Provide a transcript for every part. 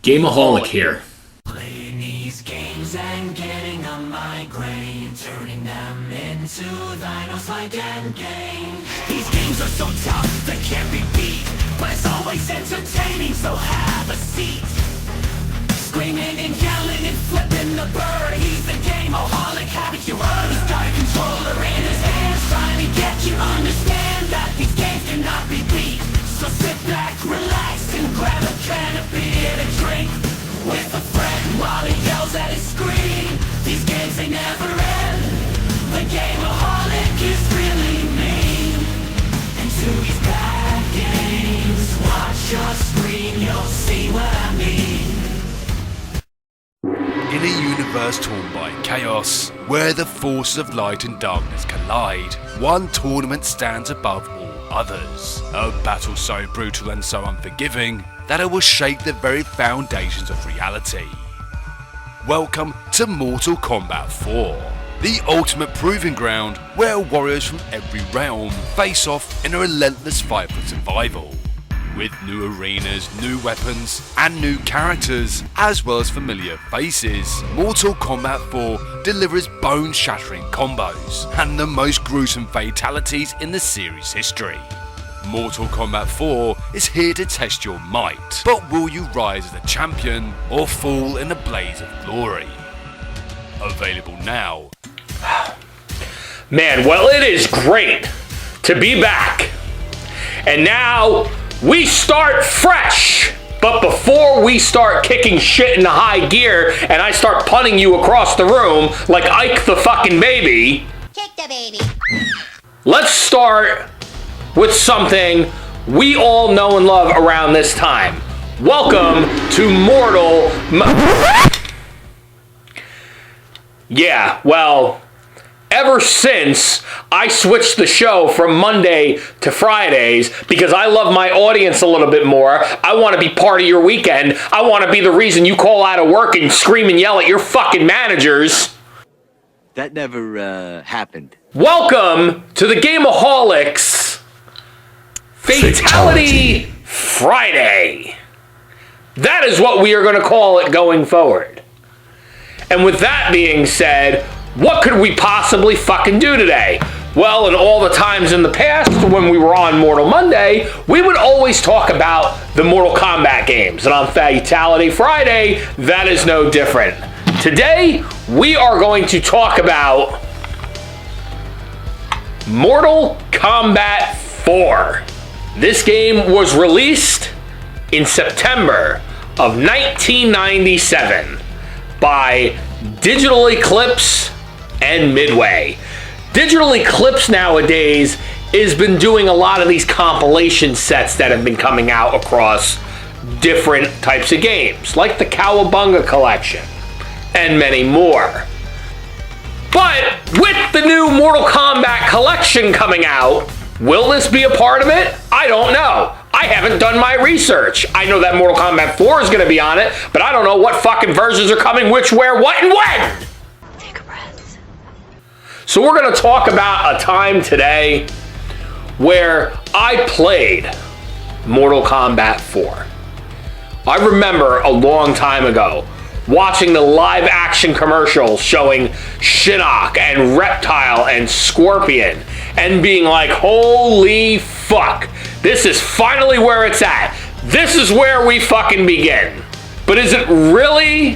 GAME-O-HOLIC here. Playing these games and getting a migraine, turning them into vinyls like endgame. These games are so tough, they can't be beat, but it's always entertaining, so have a seat. Screaming and yelling and flipping the bird, he's the GAME-O-HOLIC, haven't you heard? He's got a controller in his hands, trying to get you understand that these games cannot be beat. So sit back, relax, and grab a can of beer to drink with a friend while he yells at his screen. These games, they never end. The GAME-O-HOLIC is really mean. And to these bad games, watch your screen, you'll see what I mean. In a universe torn by chaos, where the forces of light and darkness collide, one tournament stands above all others. A battle so brutal and so unforgiving that it will shake the very foundations of reality. Welcome to Mortal Kombat 4, the ultimate proving ground where warriors from every realm face off in a relentless fight for survival. With new arenas, new weapons, and new characters, as well as familiar faces, Mortal Kombat 4 delivers bone-shattering combos and the most gruesome fatalities in the series' history. Mortal Kombat 4 is here to test your might, but will you rise as a champion or fall in a blaze of glory? Available now. Man, well, it is great to be back. And now we start fresh. But before we start kicking shit into high gear and I start punting you across the room like Ike the fucking baby, Kick the baby. let's start with something we all know and love around this time. Welcome to Yeah, well, ever since I switched the show from Monday to Fridays, because I love my audience a little bit more, I want to be part of your weekend, I want to be the reason you call out of work and scream and yell at your fucking managers. That never happened. Welcome to the GAME-O-HOLIC'S Fatality Friday. That is what we are going to call it going forward. And with that being said, what could we possibly fucking do today? Well, in all the times in the past when we were on Mortal Monday, we would always talk about the Mortal Kombat games. And on Fatality Friday, that is no different. Today, we are going to talk about Mortal Kombat 4. This game was released in September of 1997 by Digital Eclipse and Midway. Digital Eclipse nowadays has been doing a lot of these compilation sets that have been coming out across different types of games, like the Cowabunga collection and many more. But with the new Mortal Kombat collection coming out, will this be a part of it? I don't know. I haven't done my research. I know that Mortal Kombat 4 is going to be on it, but I don't know what fucking versions are coming, which, where, what, and when. Take a breath. So we're going to talk about a time today where I played Mortal Kombat 4. I remember a long time ago watching the live action commercials showing Shinnok and Reptile and Scorpion and being like, holy fuck, this is finally where it's at. This is where we fucking begin. But is it really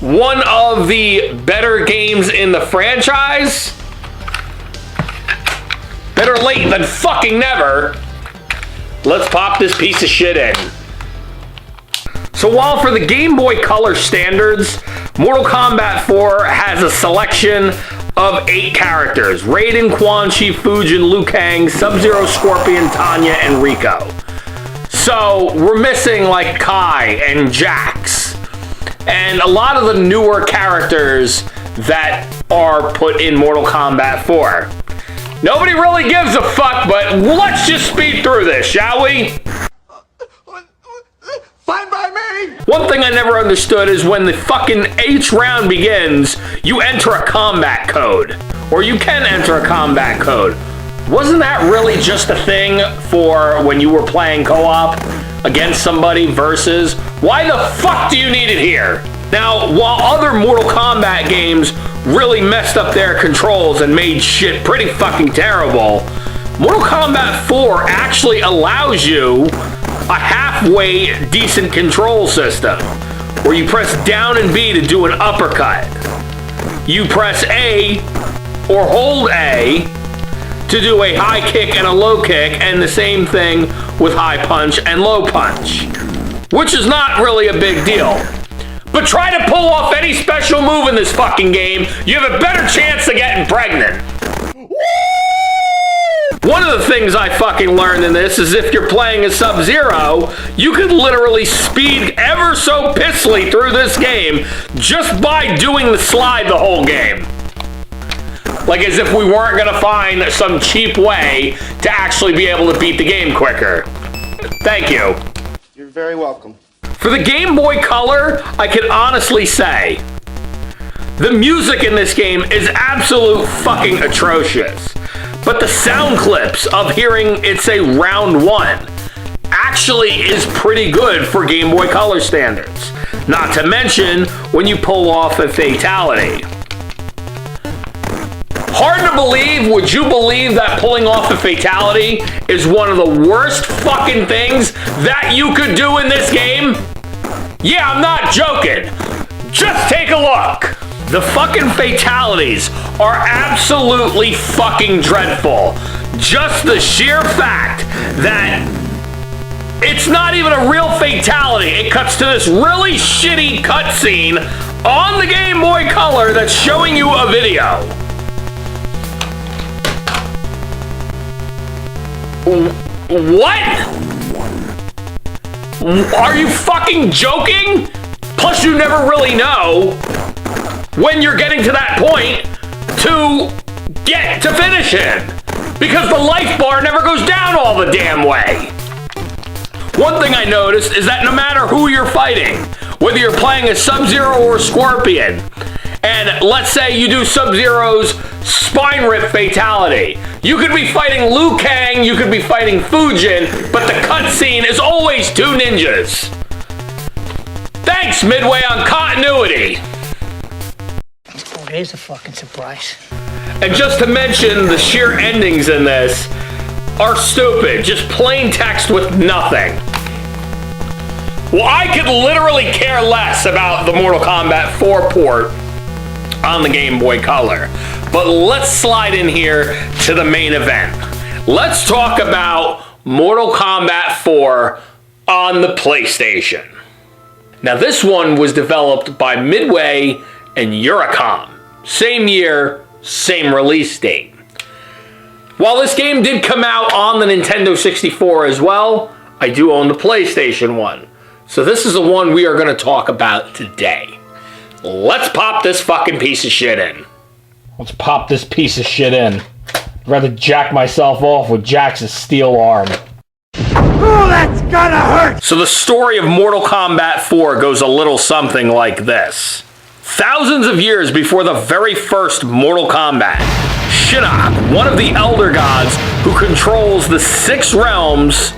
one of the better games in the franchise? Better late than fucking never. Let's pop this piece of shit in. So while for the Game Boy Color standards, Mortal Kombat 4 has a selection of 8 characters: Raiden, Quan Chi, Fujin, Liu Kang, Sub-Zero, Scorpion, Tanya, and Rico. So we're missing like Kai and Jax, and a lot of the newer characters that are put in Mortal Kombat 4. Nobody really gives a fuck, but let's just speed through this, shall we? Fine by me! One thing I never understood is when the fucking H round begins, you enter a combat code. Or you can enter a combat code. Wasn't that really just a thing for when you were playing co-op against somebody versus Why the fuck do you need it here? Now, while other Mortal Kombat games really messed up their controls and made shit pretty fucking terrible, Mortal Kombat 4 actually allows you a halfway decent control system where you press down and B to do an uppercut. You press A or hold A to do a high kick and a low kick, and the same thing with high punch and low punch, which is not really a big deal. But try to pull off any special move in this fucking game, you have a better chance of getting pregnant. One of the things I fucking learned in this is if you're playing as Sub-Zero, you could literally speed ever so pissly through this game just by doing the slide the whole game. Like as if we weren't gonna find some cheap way to actually be able to beat the game quicker. Thank you. You're very welcome. For the Game Boy Color, I can honestly say, the music in this game is absolute fucking atrocious. But the sound clips of hearing it say round 1 actually is pretty good for Game Boy Color standards. Not to mention when you pull off a fatality. Hard to believe, would you believe that pulling off a fatality is one of the worst fucking things that you could do in this game? Yeah, I'm not joking. Just take a look. The fucking fatalities are absolutely fucking dreadful. Just the sheer fact that it's not even a real fatality. It cuts to this really shitty cutscene on the Game Boy Color that's showing you a video. What? Are you fucking joking? Plus you never really know when you're getting to that point to get to finish it, because the life bar never goes down all the damn way. One thing I noticed is that no matter who you're fighting, whether you're playing as Sub-Zero or Scorpion, and let's say you do Sub-Zero's spine rip fatality, you could be fighting Liu Kang, you could be fighting Fujin, but the cutscene is always 2 ninjas. Thanks, Midway, on continuity. Oh, it is a fucking surprise. And just to mention, the sheer endings in this are stupid. Just plain text with nothing. Well, I could literally care less about the Mortal Kombat 4 port on the Game Boy Color. But let's slide in here to the main event. Let's talk about Mortal Kombat 4 on the PlayStation. Now, this one was developed by Midway and Eurocom. Same year, same release date. While this game did come out on the Nintendo 64 as well, I do own the PlayStation 1. So this is the one we are going to talk about today. Let's pop this fucking piece of shit in. Let's pop this piece of shit in. I'd rather jack myself off with Jax's steel arm. Oh, that's gonna hurt! So the story of Mortal Kombat 4 goes a little something like this. Thousands of years before the very first Mortal Kombat, Shinnok, one of the Elder Gods who controls the 6 realms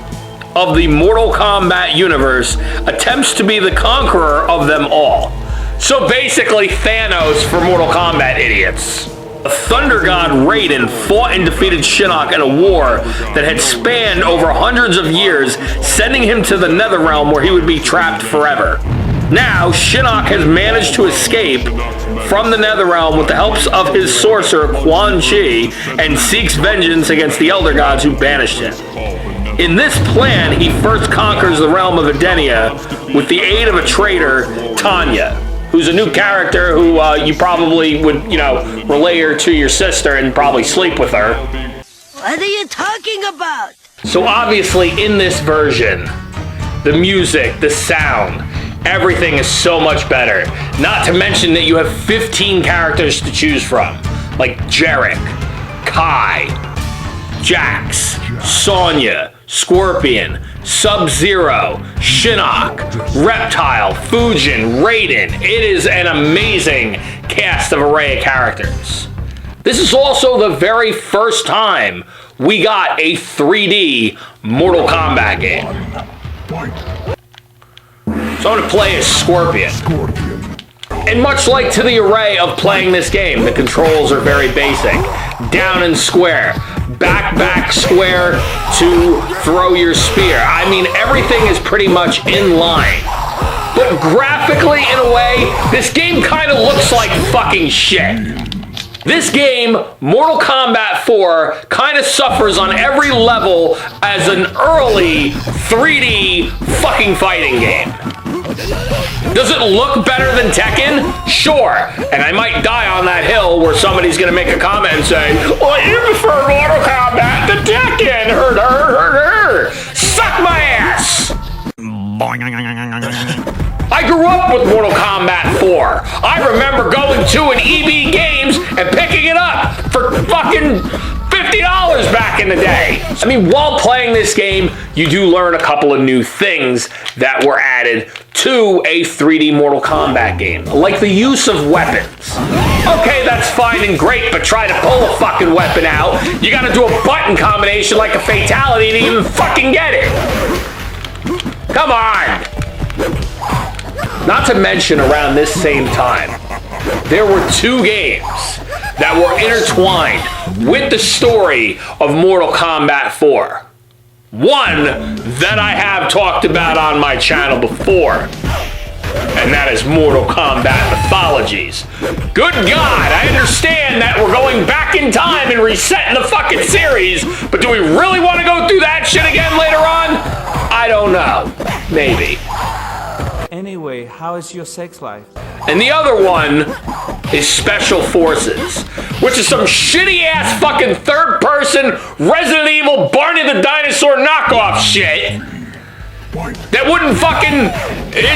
of the Mortal Kombat universe, attempts to be the conqueror of them all. So basically Thanos for Mortal Kombat idiots. The Thunder God Raiden fought and defeated Shinnok in a war that had spanned over hundreds of years, sending him to the Netherrealm where he would be trapped forever. Now, Shinnok has managed to escape from the Netherrealm with the help of his sorcerer Quan Chi and seeks vengeance against the Elder Gods who banished him. In this plan, he first conquers the realm of Edenia with the aid of a traitor, Tanya, who's a new character who you probably would, relay her to your sister and probably sleep with her. What are you talking about? So obviously in this version, the music, the sound, everything is so much better. Not to mention that you have 15 characters to choose from, like Jarek, Kai, Jax, Sonya, Scorpion, Sub-Zero, Shinnok, Reptile, Fujin, Raiden. It is an amazing cast of array of characters. This is also the very first time we got a 3D Mortal Kombat game. So I'm gonna play as Scorpion. And much like to the array of playing this game, the controls are very basic. Down and square. Back, square to throw your spear. I mean, everything is pretty much in line. But graphically, in a way, this game kind of looks like fucking shit. This game, Mortal Kombat 4, kind of suffers on every level as an early 3D fucking fighting game. Does it look better than Tekken? Sure. And I might die on that hill where somebody's going to make a comment and say, well, you prefer Mortal Kombat to Tekken. Her. Suck my ass. I grew up with Mortal Kombat 4. I remember going to an EB Games and picking it up for fucking $50 back in the day. I mean, while playing this game, you do learn a couple of new things that were added to a 3D Mortal Kombat game, like the use of weapons. Okay, that's fine and great, but try to pull a fucking weapon out, you gotta do a button combination like a fatality to even fucking get it. Come on. Not to mention, around this same time, there were two games that were intertwined with the story of Mortal Kombat 4. One that I have talked about on my channel before, and that is Mortal Kombat Mythologies. Good God, I understand that we're going back in time and resetting the fucking series, but do we really want to go through that shit again later on? I don't know. Maybe. Anyway, how is your sex life? And the other one is Special Forces, which is some shitty-ass fucking third-person Resident Evil Barney the Dinosaur knockoff shit that wouldn't fucking...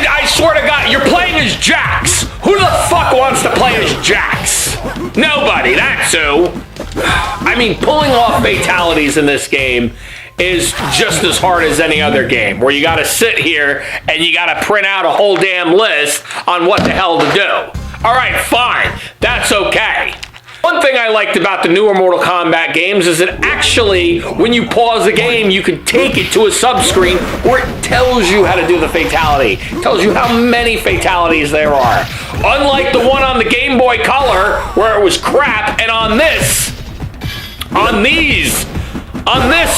I swear to God, you're playing as Jax. Who the fuck wants to play as Jax? Nobody, that's who. I mean, pulling off fatalities in this game is just as hard as any other game, where you gotta sit here and you gotta print out a whole damn list on what the hell to do. Alright, fine. That's okay. One thing I liked about the newer Mortal Kombat games is that actually, when you pause the game, you can take it to a sub-screen where it tells you how to do the fatality. It tells you how many fatalities there are. Unlike the one on the Game Boy Color, where it was crap, and on this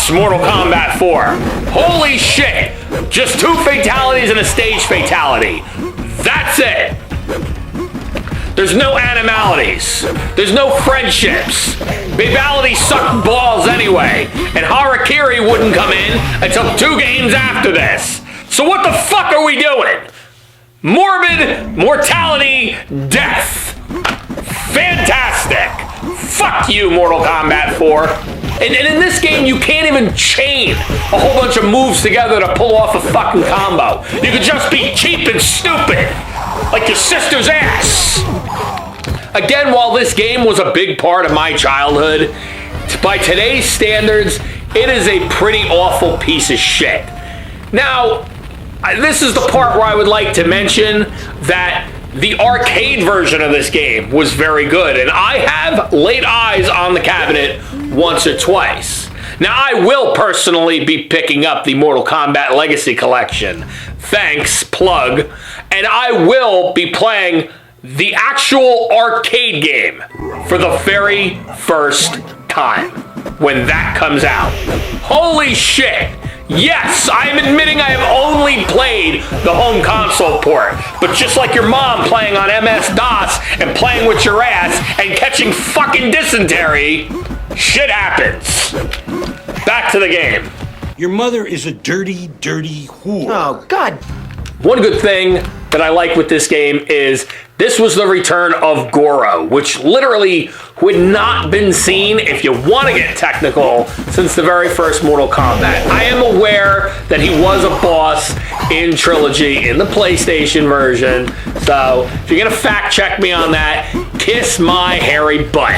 Mortal Kombat 4, holy shit, just 2 fatalities and a stage fatality. That's it. There's no animalities. There's no friendships. Babality sucked balls anyway, and Harakiri wouldn't come in until 2 games after this. So what the fuck are we doing? Morbid mortality death. Fantastic. Fuck you, Mortal Kombat 4. And in this game, you can't even chain a whole bunch of moves together to pull off a fucking combo. You could just be cheap and stupid, like your sister's ass. Again, while this game was a big part of my childhood, by today's standards, it is a pretty awful piece of shit. Now, this is the part where I would like to mention that the arcade version of this game was very good, and I have laid eyes on the cabinet once or twice. Now, I will personally be picking up the Mortal Kombat Legacy Collection. Thanks, plug. And I will be playing the actual arcade game for the very first time when that comes out. Holy shit! Yes, I'm admitting I have only played the home console port, but just like your mom playing on MS-DOS and playing with your ass and catching fucking dysentery, shit happens. Back to the game. Your mother is a dirty, dirty whore. Oh, God. One good thing that I like with this game is this was the return of Goro, which literally would not been seen, if you want to get technical, since the very first Mortal Kombat. I am aware that he was a boss in Trilogy in the PlayStation version, so if you're gonna fact check me on that, kiss my hairy butt.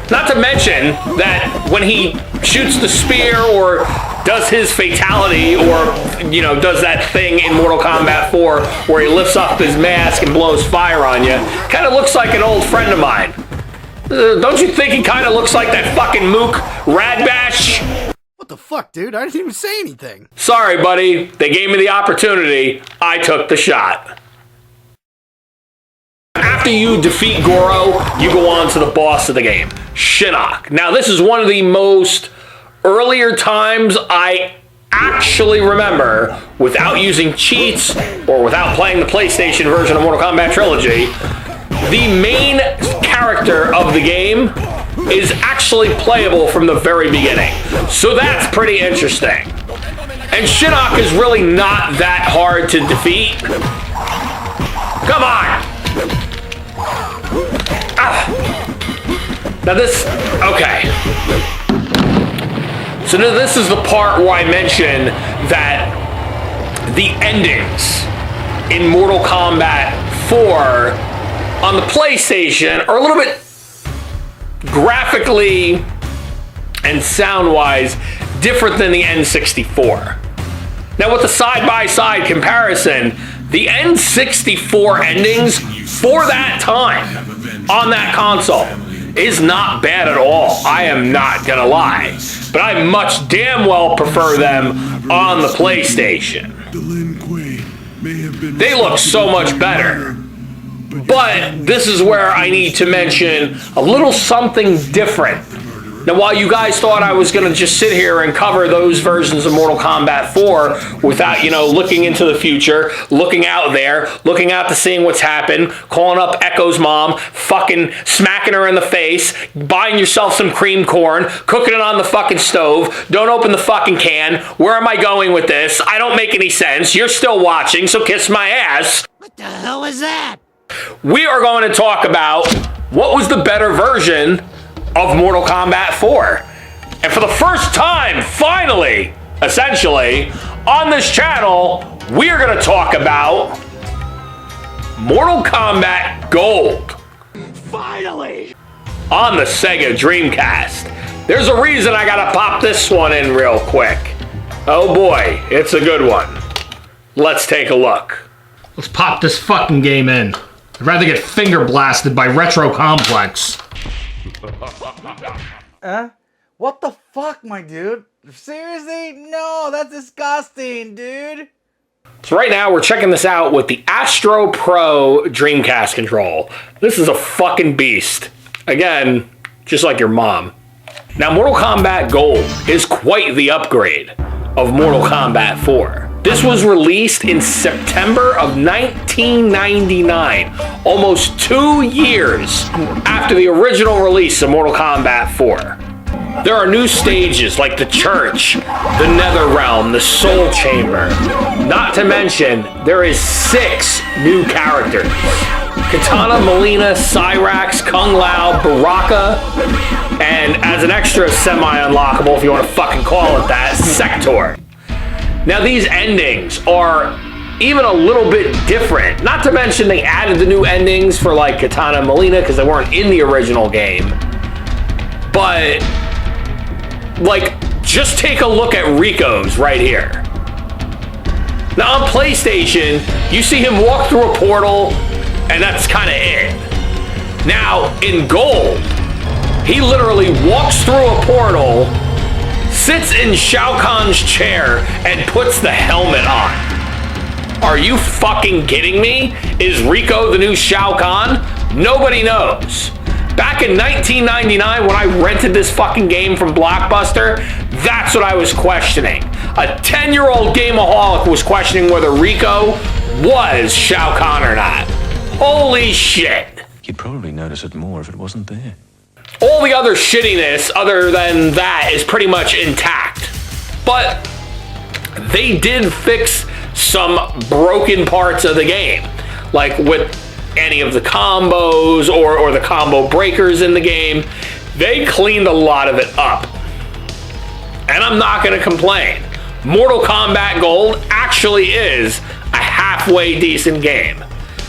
Not to mention that when he shoots the spear or does his fatality or, you know, does that thing in Mortal Kombat 4 where he lifts up his mask and blows fire on you, kind of looks like an old friend of mine. Don't you think he kind of looks like that fucking mook, RADBASH? What What the fuck, dude? I didn't even say anything. Sorry, buddy. They gave me the opportunity. I took the shot. After you defeat Goro, you go on to the boss of the game, Shinnok. Now, this is one of the most earlier times I actually remember, without using cheats or without playing the PlayStation version of Mortal Kombat Trilogy, the main character of the game is actually playable from the very beginning. So that's pretty interesting. And Shinnok is really not that hard to defeat. Come on! Now this, okay. So now this is the part where I mention that the endings in Mortal Kombat 4 on the PlayStation are a little bit graphically and sound-wise different than the N64. Now with the side-by-side comparison, the N64 endings for that time on that console is not bad at all. I am not gonna lie. But I much damn well prefer them on the PlayStation. They look so much better. But this is where I need to mention a little something different. Now, while you guys thought I was going to just sit here and cover those versions of Mortal Kombat 4 without, looking into the future, looking out there, looking out to seeing what's happened, calling up Echo's mom, fucking smacking her in the face, buying yourself some cream corn, cooking it on the fucking stove, don't open the fucking can, where am I going with this? I don't make any sense. You're still watching, so kiss my ass. What the hell was that? We are going to talk about what was the better version of Mortal Kombat 4. And for the first time, finally, essentially, on this channel, we are going to talk about Mortal Kombat Gold. Finally! On the Sega Dreamcast. There's a reason I gotta pop this one in real quick. Oh boy, it's a good one. Let's take a look. Let's pop this fucking game in. I'd rather get finger blasted by Retro Complex. What the fuck, my dude? Seriously? No, that's disgusting, dude. So right now we're checking this out with the Astro Pro Dreamcast control. This is a fucking beast. Again, just like your mom. Now Mortal Kombat Gold is quite the upgrade of Mortal Kombat 4. This was released in September of 1999, almost 2 years after the original release of Mortal Kombat 4. There are new stages like the Church, the Nether Realm, the Soul Chamber. Not to mention, there is 6 new characters. Kitana, Melina, Cyrax, Kung Lao, Baraka, and as an extra semi-unlockable, if you want to fucking call it that, Sector. Now these endings are even a little bit different. Not to mention they added the new endings for like Kitana and Melina because they weren't in the original game. But like, just take a look at Rico's right here. Now on PlayStation, you see him walk through a portal and that's kind of it. Now in Gold, he literally walks through a portal, sits in Shao Kahn's chair, and puts the helmet on. Are you fucking kidding me? Is Rico the new Shao Kahn? Nobody knows. Back in 1999, when I rented this fucking game from Blockbuster, that's what I was questioning. A 10-year-old GAME-O-HOLIC was questioning whether Rico was Shao Kahn or not. Holy shit. You'd probably notice it more if it wasn't there. All the other shittiness other than that is pretty much intact. But they did fix some broken parts of the game. Like with any of the combos or the combo breakers in the game. They cleaned a lot of it up. And I'm not going to complain. Mortal Kombat Gold actually is a halfway decent game.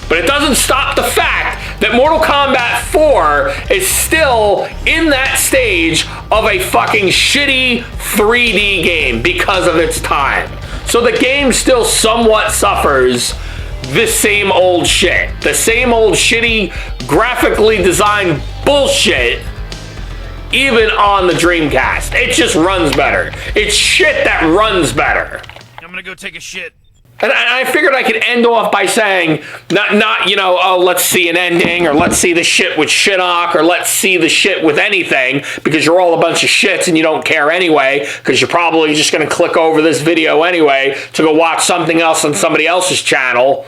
But it doesn't stop the fact that Mortal Kombat 4 is still in that stage of a fucking shitty 3D game because of its time. So the game still somewhat suffers this same old shit. The same old shitty, graphically designed bullshit even on the Dreamcast. It just runs better. It's shit that runs better. I'm gonna go take a shit. And I figured I could end off by saying, not you know, oh, let's see an ending, or let's see the shit with Shinnok, or let's see the shit with anything, because you're all a bunch of shits and you don't care anyway, because you're probably just going to click over this video anyway to go watch something else on somebody else's channel.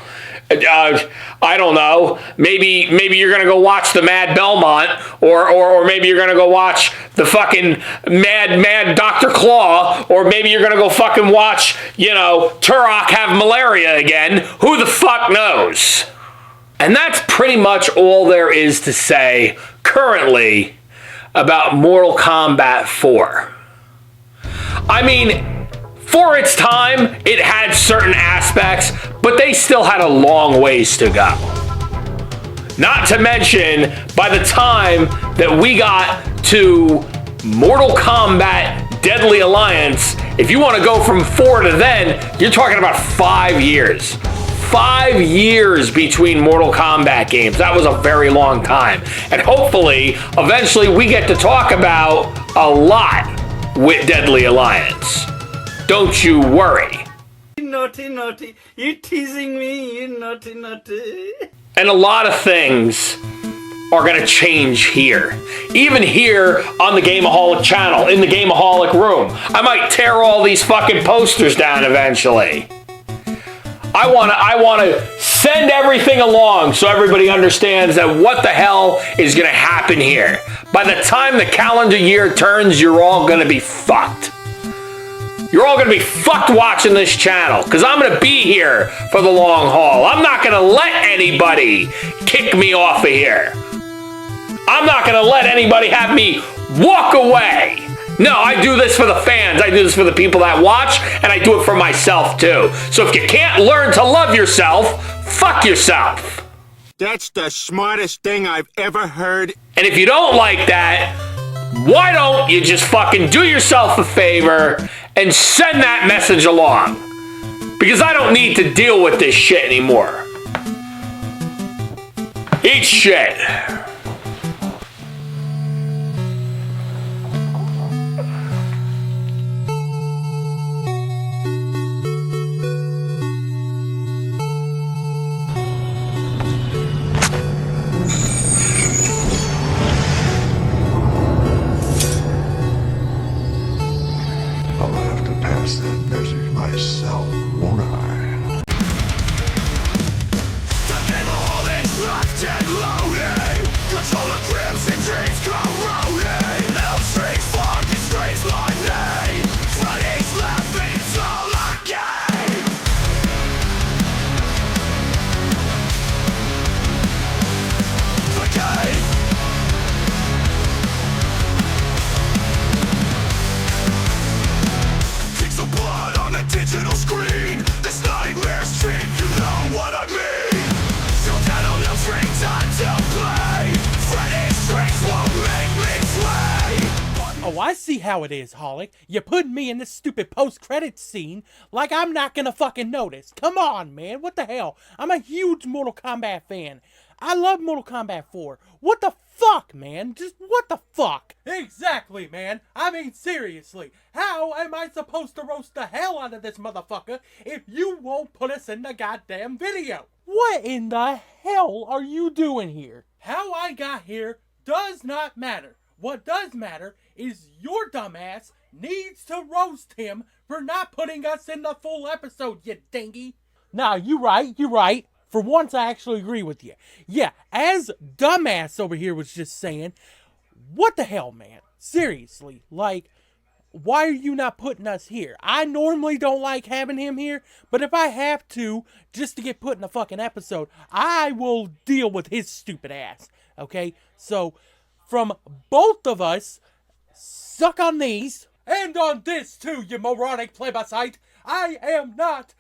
I don't know. Maybe you're gonna go watch the Mad Belmont, or maybe you're gonna go watch the fucking Mad Dr. Claw, or maybe you're gonna go fucking watch, you know, Turok have malaria again. Who the fuck knows? And that's pretty much all there is to say currently about Mortal Kombat 4. I mean, for its time, it had certain aspects, but they still had a long ways to go. Not to mention, by the time that we got to Mortal Kombat Deadly Alliance, if you want to go from 4 to then, you're talking about 5 years. 5 years between Mortal Kombat games. That was a very long time. And hopefully, eventually, we get to talk about a lot with Deadly Alliance. Don't you worry. Naughty, naughty. You teasing me, you naughty, naughty. And a lot of things are going to change here. Even here on the Game-O-Holic channel, in the Game-O-Holic room. I might tear all these fucking posters down eventually. I want to send everything along so everybody understands that what the hell is going to happen here. By the time the calendar year turns, you're all going to be fucked. You're all going to be fucked watching this channel, because I'm going to be here for the long haul. I'm not going to let anybody kick me off of here. I'm not going to let anybody have me walk away. No, I do this for the fans. I do this for the people that watch, and I do it for myself too. So if you can't learn to love yourself, fuck yourself. That's the smartest thing I've ever heard. And if you don't like that, why don't you just fucking do yourself a favor and send that message along? Because I don't need to deal with this shit anymore. Eat shit. Myself, won't I? The game-o-holics locked and loaded. Control the crimson dreams corroded. Hell strings, fog, and strains lightning. Friday's laughing, it's all a game. The game. Kicks of blood on a digital screen. This nightmare stream, you know what I mean. Still down on them strings until play. Friday's strings won't make me sway. Oh, I see how it is, Holic. You're putting me in this stupid post-credits scene like I'm not gonna fucking notice. Come on, man. What the hell? I'm a huge Mortal Kombat fan. I love Mortal Kombat 4. What the fuck, man? Just what the fuck? Exactly, man. I mean, seriously. How am I supposed to roast the hell out of this motherfucker if you won't put us in the goddamn video? What in the hell are you doing here? How I got here does not matter. What does matter is your dumbass needs to roast him for not putting us in the full episode, you dingy. Nah, you right. For once, I actually agree with you. Yeah, as dumbass over here was just saying, what the hell, man? Seriously, like, why are you not putting us here? I normally don't like having him here, but if I have to, just to get put in a fucking episode, I will deal with his stupid ass, okay? So, from both of us, suck on these, and on this too, you moronic plebiscite. I am not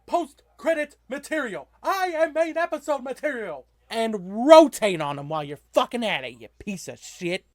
post-credit material. I am main episode material. And rotate on them while you're fucking at it, you piece of shit.